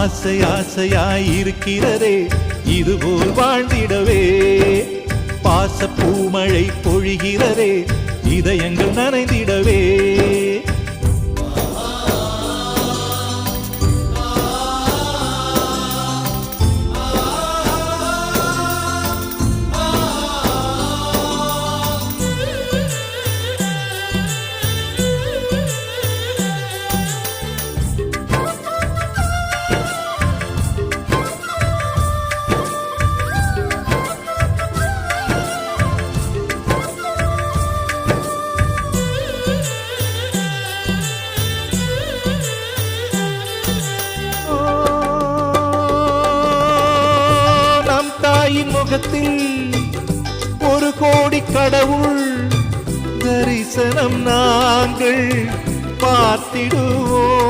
ஆசை ஆசையாயிருக்கிறதே இதுபோல் வாழ்ந்திடவே பாச பூமழை பொழிகிறதே இதயங்கள் நனைந்திடவே முகத்தில் ஒரு கோடி கடவுள் தரிசனம் நாங்கள் பார்த்திடுவோம்